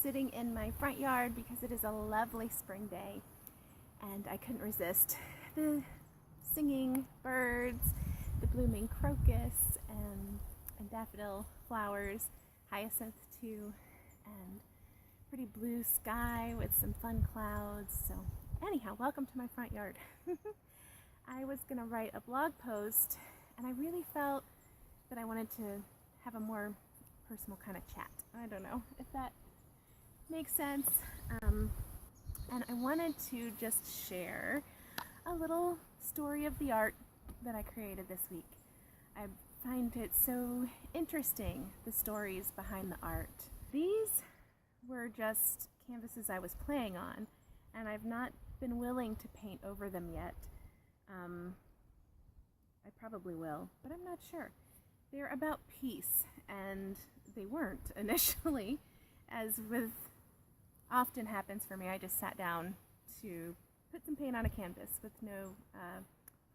sitting in my front yard because it is a lovely spring day, and I couldn't resist the singing birds, the blooming crocus and daffodil flowers, hyacinth too, and pretty blue sky with some fun clouds. So anyhow, welcome to my front yard. I was gonna write a blog post, and I really felt that I wanted to have a more personal kind of chat. I don't know if that makes sense. And I wanted to just share a little story of the art that I created this week. I find it so interesting, the stories behind the art. These were just canvases I was playing on, and I've not been willing to paint over them yet. I probably will, but I'm not sure. They're about peace, and they weren't initially. As with often happens for me, I just sat down to put some paint on a canvas with no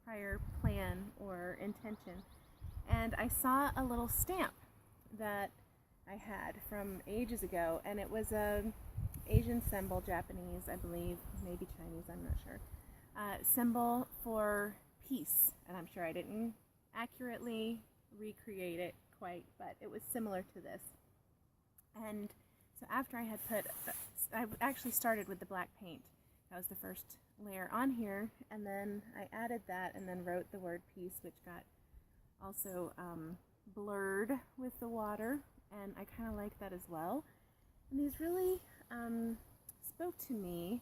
prior plan or intention. And I saw a little stamp that I had from ages ago, and it was a Asian symbol, Japanese, I believe, maybe Chinese, I'm not sure, symbol for peace. And I'm sure I didn't accurately recreate it quite, but it was similar to this. And so after I had I actually started with the black paint. That was the first layer on here, and then I added that and then wrote the word peace, which got also blurred with the water, and I kind of like that as well. And these really spoke to me.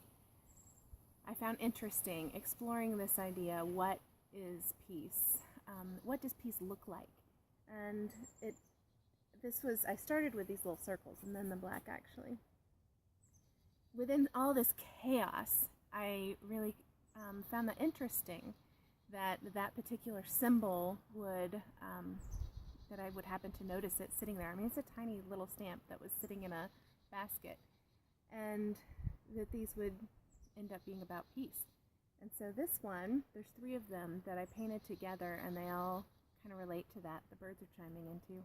I found interesting exploring this idea, what is peace? What does peace look like? And I started with these little circles and then the black actually. Within all this chaos, I really found that interesting that that particular symbol that I would happen to notice it sitting there. I mean, it's a tiny little stamp that was sitting in a basket, and that these would end up being about peace. And so this one, there's 3 of them that I painted together, and they all kind of relate to that. The birds are chiming in too.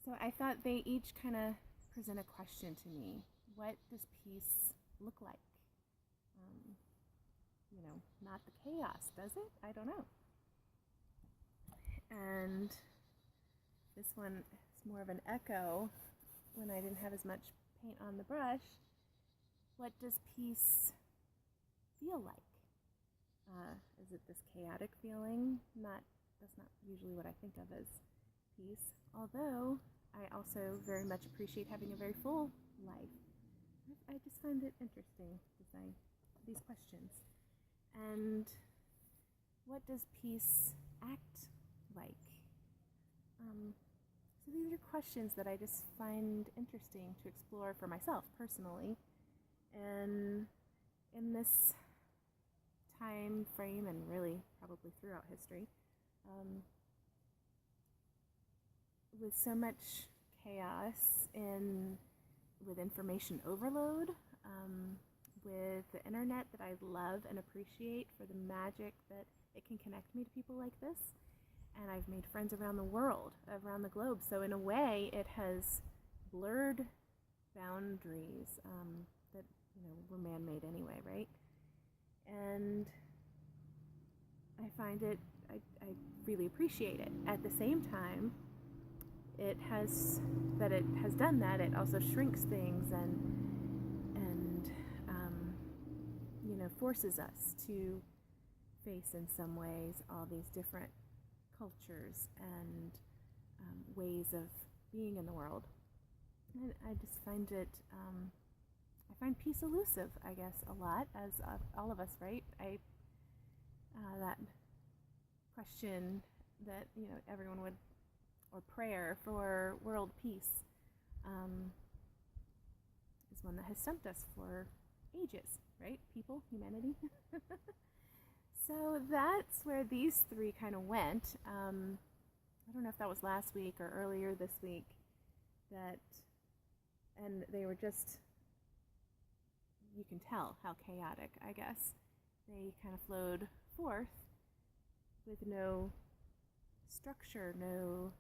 So I thought they each kind of present a question to me. What does peace look like? Not the chaos, does it? I don't know. And this one is more of an echo when I didn't have as much paint on the brush. What does peace feel like? Is it this chaotic feeling? That's not usually what I think of as peace, although I also very much appreciate having a very full life. I just find it interesting, these questions. And what does peace act like? So these are questions that I just find interesting to explore for myself personally. And in this time frame, and really probably throughout history, with so much chaos with information overload, with the internet that I love and appreciate for the magic that it can connect me to people like this. And I've made friends around the world, around the globe. So in a way, it has blurred boundaries that were man-made anyway, right? And I find I really appreciate it. At the same time, it has done that. It also shrinks things and forces us to face in some ways all these different cultures and ways of being in the world. And I just find I find peace elusive, I guess, a lot, as all of us, right? That question that everyone would, or prayer for world peace, is one that has stumped us for ages, right? People, humanity. So that's where these 3 kind of went. I don't know if that was last week or earlier this week, and they were just, you can tell how chaotic, I guess. They kind of flowed forth with no structure, no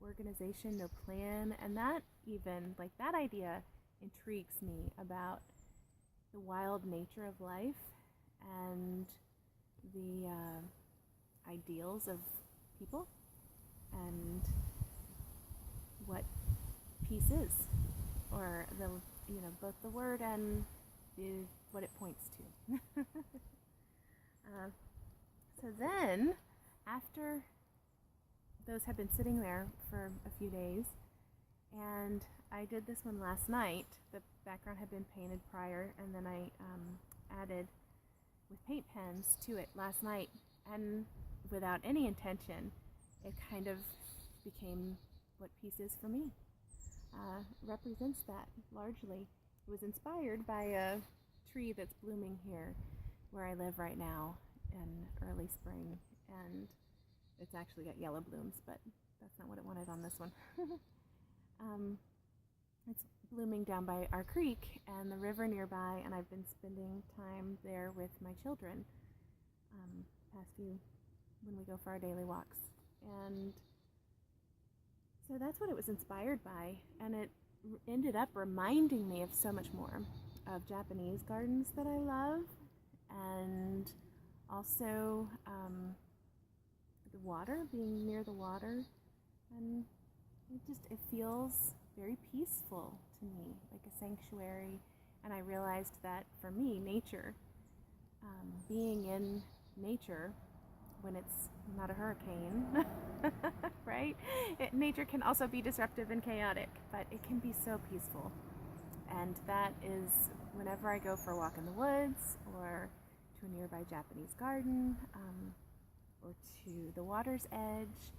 organization, no plan, and that even, like, that idea intrigues me about the wild nature of life and the ideals of people and what peace is, or the, both the word and what it points to. So then, after those had been sitting there for a few days, and I did this one last night. The background had been painted prior, and then I added with paint pens to it last night, and without any intention, it kind of became what peace is for me. Represents that largely. It was inspired by a tree that's blooming here where I live right now in early spring, and it's actually got yellow blooms, but that's not what it wanted on this one. It's blooming down by our creek and the river nearby, and I've been spending time there with my children past few when we go for our daily walks. And so that's what it was inspired by, and it ended up reminding me of so much more, of Japanese gardens that I love, and also the water, being near the water, and it feels very peaceful to me, like a sanctuary. And I realized that for me, nature, being in nature when it's not a hurricane, right? Nature can also be disruptive and chaotic, but it can be so peaceful. And that is whenever I go for a walk in the woods, or to a nearby Japanese garden, or to the water's edge,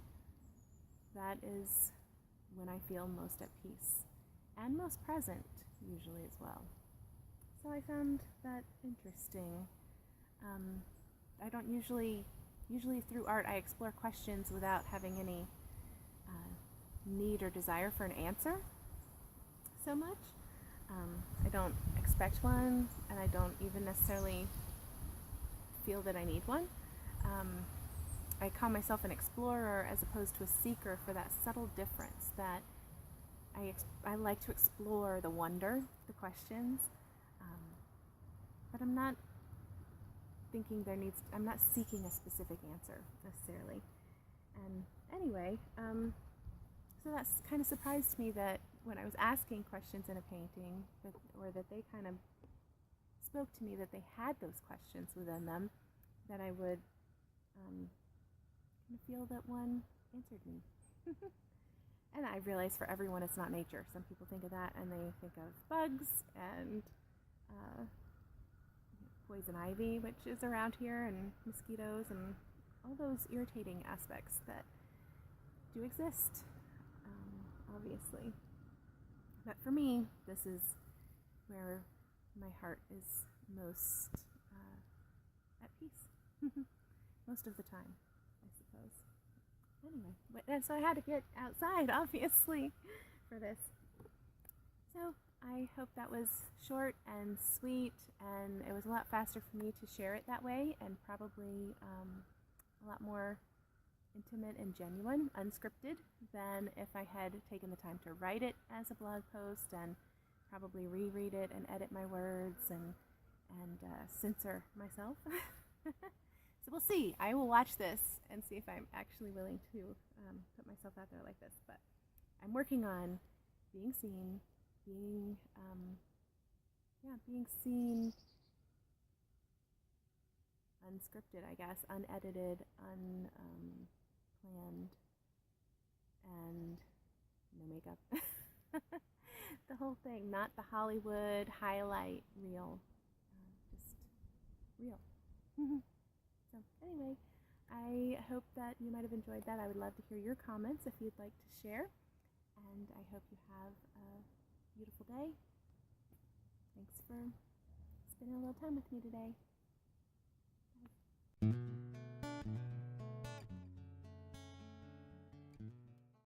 that is when I feel most at peace and most present, usually as well. So I found that interesting. I don't usually through art, I explore questions without having any need or desire for an answer so much. I don't expect one, and I don't even necessarily feel that I need one. I call myself an explorer as opposed to a seeker, for that subtle difference that I like to explore the wonder, the questions, but I'm not thinking I'm not seeking a specific answer necessarily. And anyway, so that's kind of surprised me that when I was asking questions in a painting, or that they kind of spoke to me, that they had those questions within them, that I would feel that one answered me. And I realize for everyone it's not nature. Some people think of that and they think of bugs and poison ivy, which is around here, and mosquitoes, and all those irritating aspects that do exist, obviously. But for me, this is where my heart is most at peace. Most of the time, I suppose. Anyway, and so I had to get outside, obviously, for this. So I hope that was short and sweet, and it was a lot faster for me to share it that way, and probably a lot more intimate and genuine, unscripted, than if I had taken the time to write it as a blog post and probably reread it and edit my words and censor myself. So we'll see. I will watch this and see if I'm actually willing to put myself out there like this. But I'm working on being seen, being seen unscripted, I guess, unedited, unplanned, and no makeup. The whole thing, not the Hollywood highlight reel, just real. So anyway, I hope that you might have enjoyed that. I would love to hear your comments if you'd like to share, and I hope you have a beautiful day. Thanks for spending a little time with me today. Bye.